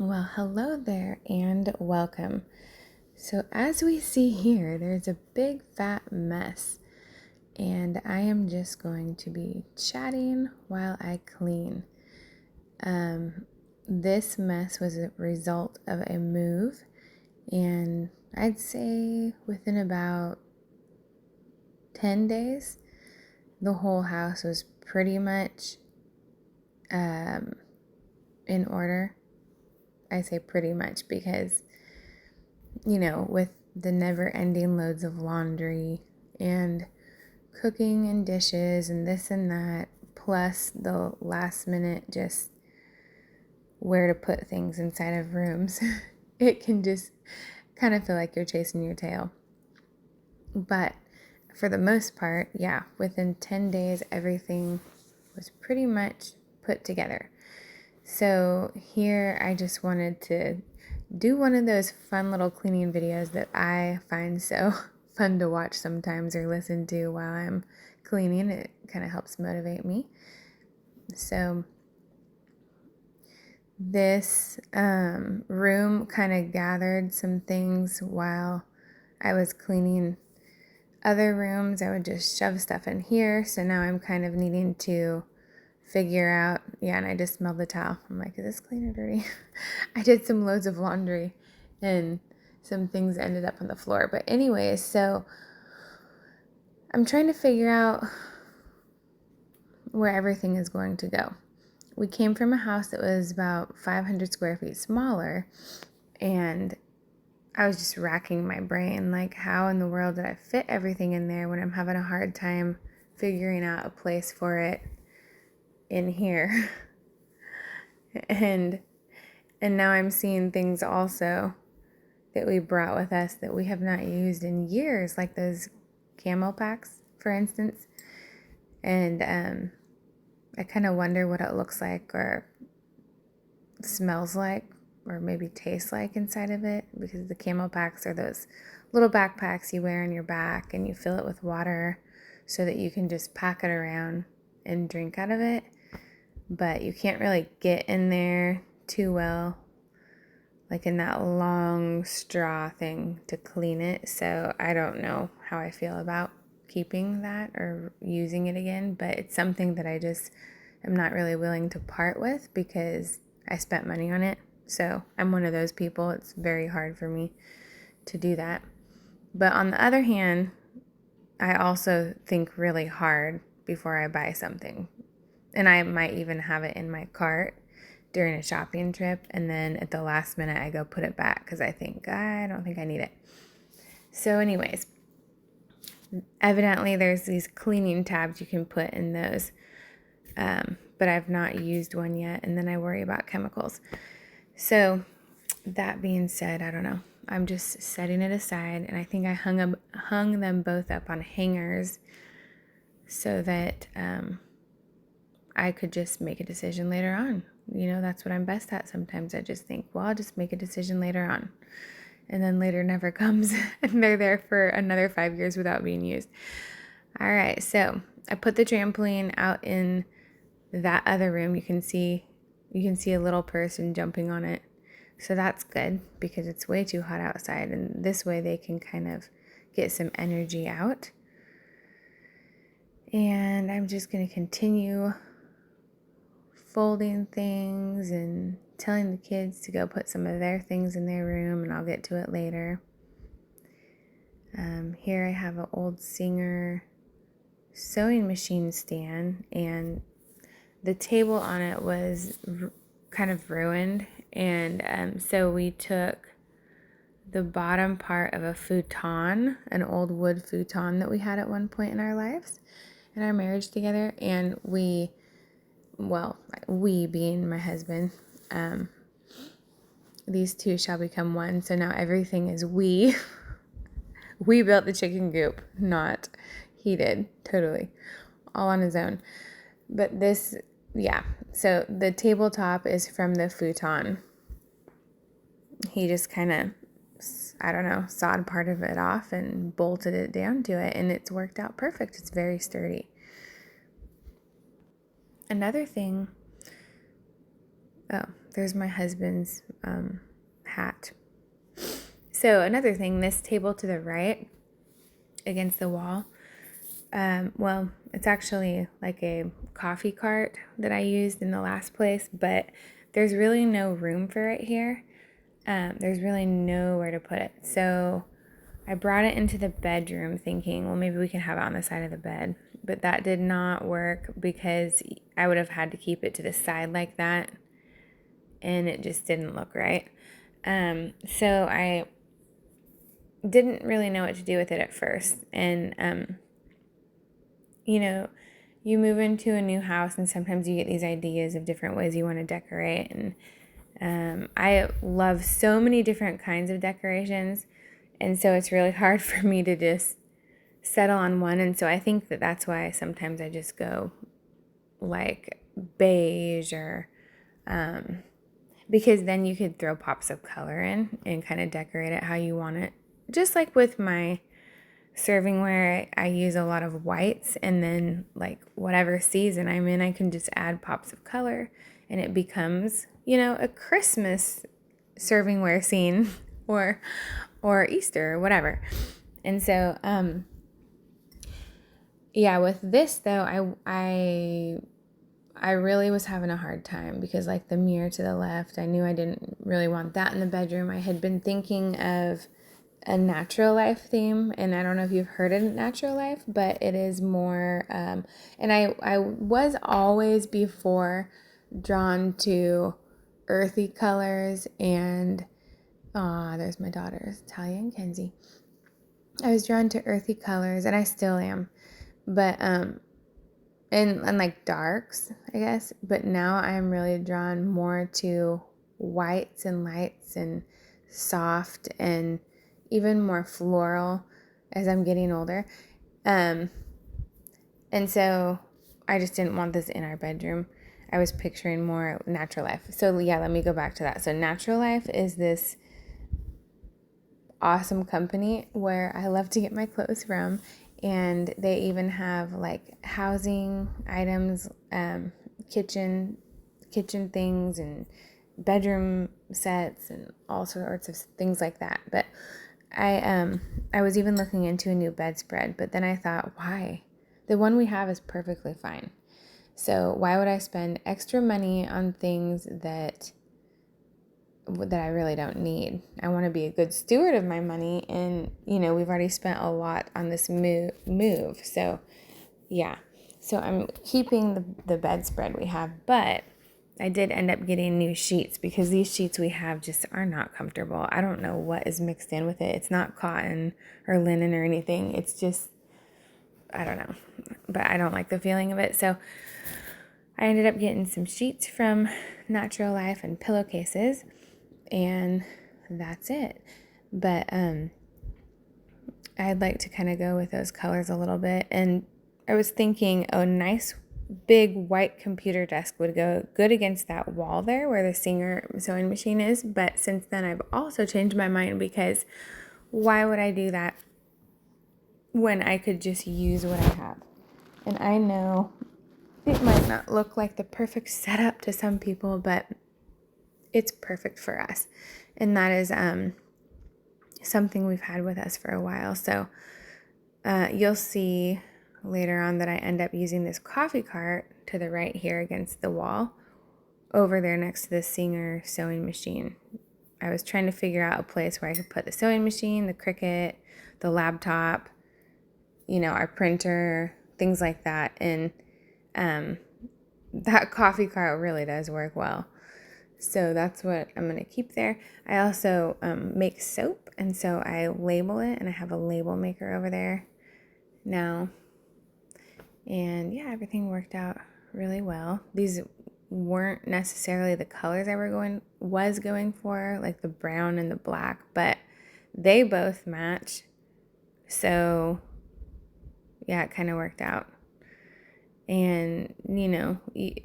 Well, hello there and welcome. So, as we see here, there's a big fat mess, and I am just going to be chatting while I clean. This mess was a result of a move, and I'd say within about 10 days, the whole house was pretty much in order. I say pretty much because with the never ending loads of laundry and cooking and dishes and this and that, plus the last minute just where to put things inside of rooms, it can just kind of feel like you're chasing your tail. But for the most part, yeah, within 10 days, everything was pretty much put together. So here I just wanted to do one of those fun little cleaning videos that I find so fun to watch sometimes or listen to while I'm cleaning. It kind of helps motivate me. So this room kind of gathered some things while I was cleaning other rooms. I would just shove stuff in here. So now I'm kind of needing to figure out, and I just smelled the towel. I'm like, is this clean or dirty? I did some loads of laundry and some things ended up on the floor. But anyways, so I'm trying to figure out where everything is going to go. We came from a house that was about 500 square feet smaller, and I was just racking my brain, like, how in the world did I fit everything in there when I'm having a hard time figuring out a place for it in here? and now I'm seeing things also that we brought with us that we have not used in years, like those camo packs, for instance. And I kind of wonder what it looks like or smells like or maybe tastes like inside of it, because the camo packs are those little backpacks you wear on your back and you fill it with water so that you can just pack it around and drink out of it. But you can't really get in there too well, like in that long straw thing to clean it. So I don't know how I feel about keeping that or using it again, but it's something that I just am not really willing to part with because I spent money on it. So I'm one of those people. It's very hard for me to do that. But on the other hand, I also think really hard before I buy something. And I might even have it in my cart during a shopping trip, and then at the last minute I go put it back because I don't think I need it. So anyways, evidently there's these cleaning tabs you can put in those, but I've not used one yet, and then I worry about chemicals. So that being said, I don't know. I'm just setting it aside, and I think I hung them both up on hangers so that I could just make a decision later on. That's what I'm best at sometimes. I just think, well, I'll just make a decision later on. And then later never comes, and they're there for another 5 years without being used. All right, so I put the trampoline out in that other room. You can see a little person jumping on it. So that's good because it's way too hot outside, and this way they can kind of get some energy out. And I'm just going to continue folding things and telling the kids to go put some of their things in their room, and I'll get to it later. Here I have an old Singer sewing machine stand, and the table on it was kind of ruined, and so we took the bottom part of a futon, an old wood futon that we had at one point in our lives, in our marriage together, and we being my husband, these two shall become one. So now everything is we. We built the chicken coop, not he did, totally, all on his own. But this, so the tabletop is from the futon. He just kind of, sawed part of it off and bolted it down to it, and it's worked out perfect. It's very sturdy. Another thing, there's my husband's hat. So another thing, this table to the right against the wall, well, it's actually like a coffee cart that I used in the last place, but there's really no room for it here. There's really nowhere to put it. So I brought it into the bedroom thinking, well, maybe we can have it on the side of the bed. But that did not work because I would have had to keep it to the side like that. And it just didn't look right. So I didn't really know what to do with it at first. And, you move into a new house and sometimes you get these ideas of different ways you want to decorate. And I love so many different kinds of decorations. And so it's really hard for me to just settle on one. And so I think that that's why sometimes I just go like beige or, because then you could throw pops of color in and kind of decorate it how you want it. Just like with my servingware, I use a lot of whites, and then like whatever season I'm in, I can just add pops of color and it becomes, a Christmas servingware scene or Easter or whatever. And so yeah, with this though, I really was having a hard time because like the mirror to the left, I knew I didn't really want that in the bedroom. I had been thinking of a Natural Life theme, and I don't know if you've heard of Natural Life, but it is more, and I was always before drawn to earthy colors and, there's my daughters, Talia and Kenzie. I was drawn to earthy colors, and I still am, but, and like darks, I guess, but now I'm really drawn more to whites and lights and soft and even more floral as I'm getting older. And so I just didn't want this in our bedroom. I was picturing more Natural Life. So yeah, let me go back to that. So Natural Life is this awesome company where I love to get my clothes from. And they even have like housing items, kitchen things and bedroom sets and all sorts of things like that. But I was even looking into a new bedspread, but then I thought, why? The one we have is perfectly fine. So why would I spend extra money on things that I really don't need? I want to be a good steward of my money, and we've already spent a lot on this move. So yeah. So I'm keeping the bedspread we have, but I did end up getting new sheets because these sheets we have just are not comfortable. I don't know what is mixed in with it. It's not cotton or linen or anything. It's just, I don't know, but I don't like the feeling of it. So I ended up getting some sheets from Natural Life and pillowcases, and that's it. But I'd like to kind of go with those colors a little bit. And I was thinking a nice big white computer desk would go good against that wall there where the Singer sewing machine is. But since then, I've also changed my mind because why would I do that when I could just use what I have? And I know it might not look like the perfect setup to some people, but it's perfect for us. And that is something we've had with us for a while. So you'll see later on that I end up using this coffee cart to the right here against the wall over there next to the Singer sewing machine. I was trying to figure out a place where I could put the sewing machine, the Cricut, the laptop, our printer, things like that. And that coffee cart really does work well. So that's what I'm going to keep there. I also make soap, and so I label it, and I have a label maker over there now. And yeah, everything worked out really well. These weren't necessarily the colors I was going for, like the brown and the black, but they both match. So yeah, it kind of worked out. And,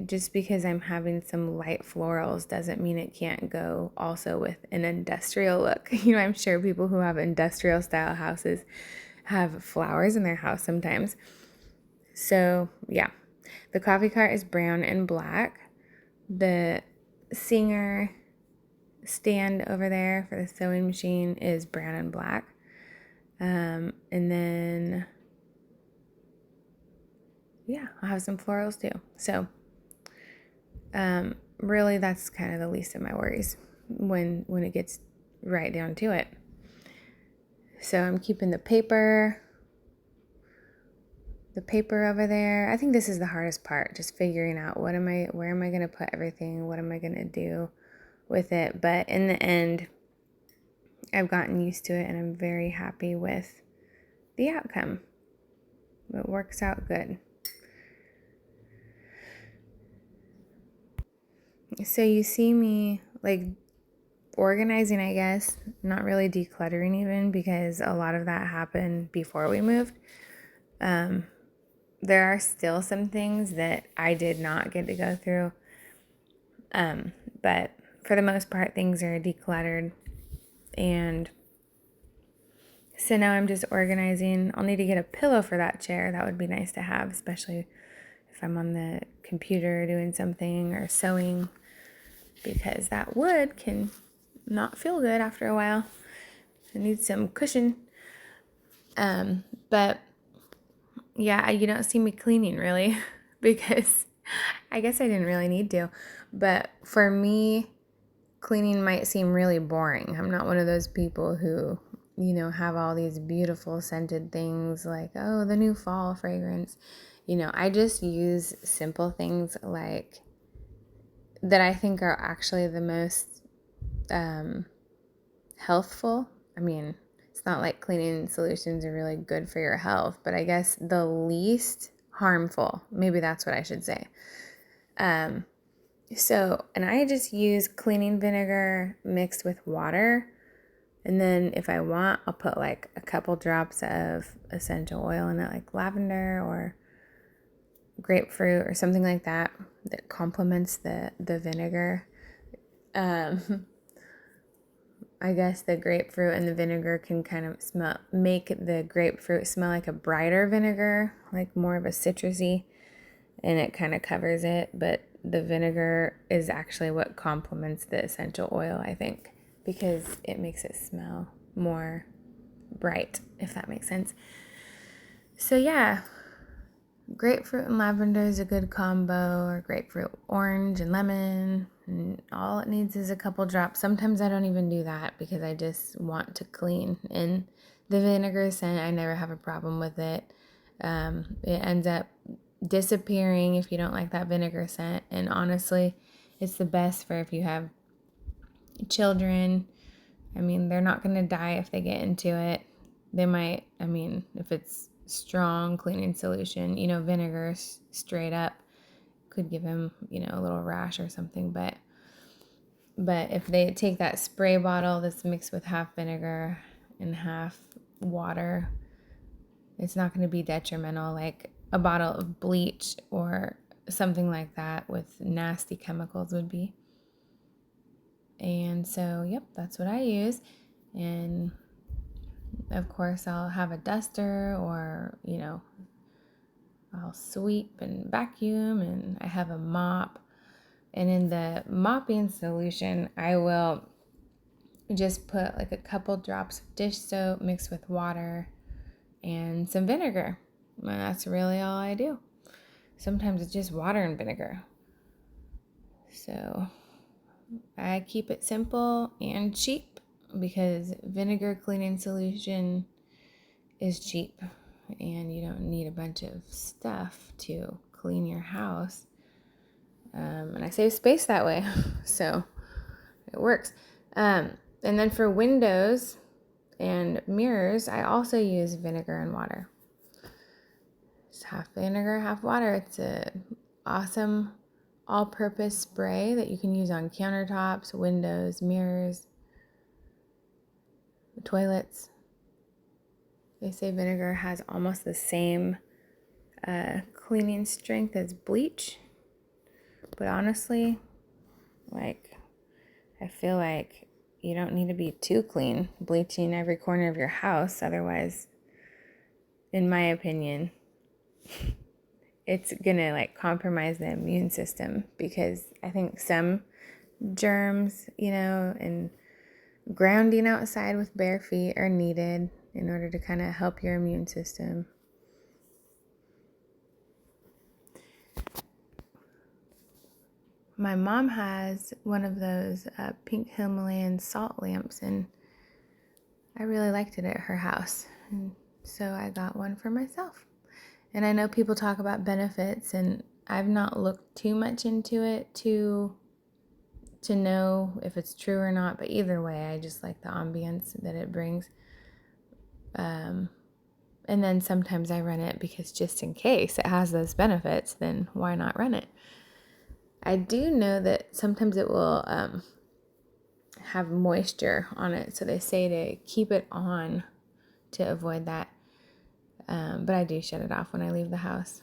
just because I'm having some light florals doesn't mean it can't go also with an industrial look. I'm sure people who have industrial style houses have flowers in their house sometimes. So, yeah, the coffee cart is brown and black. The Singer stand over there for the sewing machine is brown and black. And then, yeah, I'll have some florals too. So, really, that's kind of the least of my worries when it gets right down to it. So I'm keeping the paper over there. I think this is the hardest part, just figuring out where am I going to put everything? What am I going to do with it? But in the end, I've gotten used to it and I'm very happy with the outcome. It works out good. So you see me like organizing, I guess, not really decluttering even, because a lot of that happened before we moved. There are still some things that I did not get to go through. But for the most part, things are decluttered. And so now I'm just organizing. I'll need to get a pillow for that chair. That would be nice to have, especially if I'm on the computer doing something or sewing, because that wood can not feel good after a while. It needs some cushion. But yeah, you don't see me cleaning really because I guess I didn't really need to. But for me, cleaning might seem really boring. I'm not one of those people who, have all these beautiful scented things like, oh, the new fall fragrance. I just use simple things like that I think are actually the most healthful. I mean, it's not like cleaning solutions are really good for your health, but I guess the least harmful. Maybe that's what I should say. And I just use cleaning vinegar mixed with water. And then if I want, I'll put like a couple drops of essential oil in it, like lavender or grapefruit or something like that complements the vinegar. I guess the grapefruit and the vinegar can kind of make the grapefruit smell like a brighter vinegar, like more of a citrusy, and it kind of covers it. But the vinegar is actually what complements the essential oil, I think, because it makes it smell more bright, if that makes sense. So yeah, grapefruit and lavender is a good combo, or grapefruit, orange, and lemon. And all it needs is a couple drops. Sometimes I don't even do that because I just want to clean. And the vinegar scent, I never have a problem with it. It ends up disappearing if you don't like that vinegar scent. And honestly, it's the best for if you have children. I mean, they're not going to die if they get into it. They might, if it's strong cleaning solution, vinegar straight up could give him, a little rash or something. But if they take that spray bottle that's mixed with half vinegar and half water, it's not going to be detrimental like a bottle of bleach or something like that with nasty chemicals would be. And so, yep, that's what I use. And of course, I'll have a duster, or, I'll sweep and vacuum, and I have a mop. And in the mopping solution, I will just put like a couple drops of dish soap mixed with water and some vinegar. And that's really all I do. Sometimes it's just water and vinegar. So I keep it simple and cheap because vinegar cleaning solution is cheap and you don't need a bunch of stuff to clean your house. And I save space that way, so it works. And then for windows and mirrors, I also use vinegar and water. It's half vinegar, half water. It's a awesome all-purpose spray that you can use on countertops, windows, mirrors, toilets. They say vinegar has almost the same cleaning strength as bleach. But honestly, I feel like you don't need to be too clean bleaching every corner of your house. Otherwise, in my opinion, it's gonna compromise the immune system, because I think some germs, and grounding outside with bare feet are needed in order to kind of help your immune system. My mom has one of those pink Himalayan salt lamps, and I really liked it at her house. And so I got one for myself. And I know people talk about benefits, and I've not looked too much into it to know if it's true or not. But either way, I just like the ambience that it brings. And then sometimes I run it because just in case it has those benefits, then why not run it? I do know that sometimes it will have moisture on it, so they say to keep it on to avoid that. But I do shut it off when I leave the house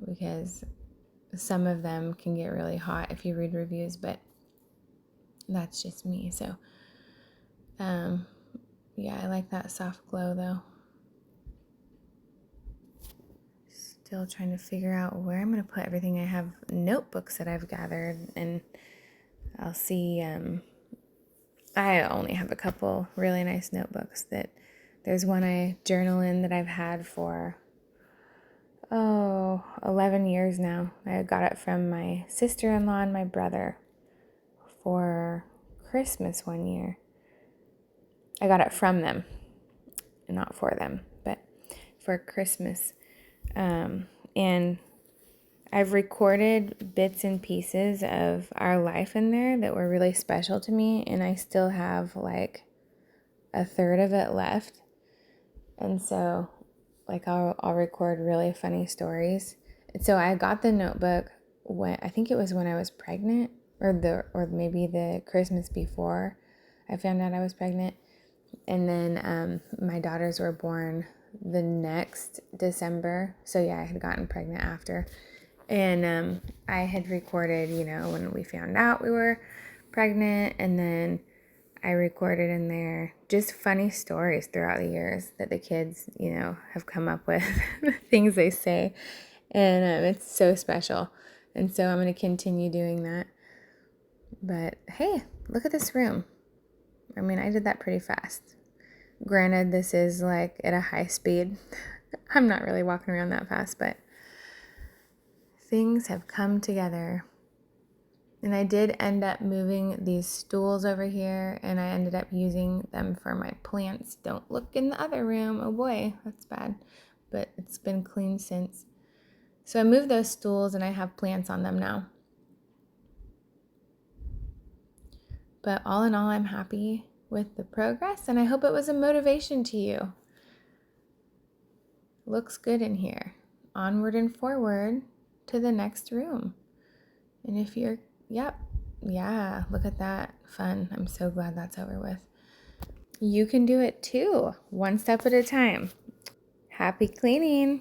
because some of them can get really hot if you read reviews, but that's just me. So, yeah, I like that soft glow though. Still trying to figure out where I'm going to put everything. I have notebooks that I've gathered, and I'll see. I only have a couple really nice notebooks. There's one I journal in that I've had for 11 years now. I got it from my sister-in-law and my brother for Christmas one year. I got it from them, not for them, but for Christmas. And I've recorded bits and pieces of our life in there that were really special to me, and I still have like a third of it left. And so like I'll record really funny stories. And so I got the notebook when I think it was when I was pregnant, or maybe the Christmas before I found out I was pregnant. And then my daughters were born the next December. So yeah, I had gotten pregnant after. And I had recorded, when we found out we were pregnant, and then I recorded in there just funny stories throughout the years that the kids, have come up with, things they say. And it's so special. And so I'm going to continue doing that. But hey, look at this room. I mean, I did that pretty fast. Granted, this is like at a high speed. I'm not really walking around that fast, but things have come together. And I did end up moving these stools over here, and I ended up using them for my plants. Don't look in the other room. Oh boy, that's bad. But it's been clean since. So I moved those stools, and I have plants on them now. But all in all, I'm happy with the progress, and I hope it was a motivation to you. Looks good in here. Onward and forward to the next room. And if you're, yeah, look at that. Fun. I'm so glad that's over with. You can do it too, one step at a time. Happy cleaning.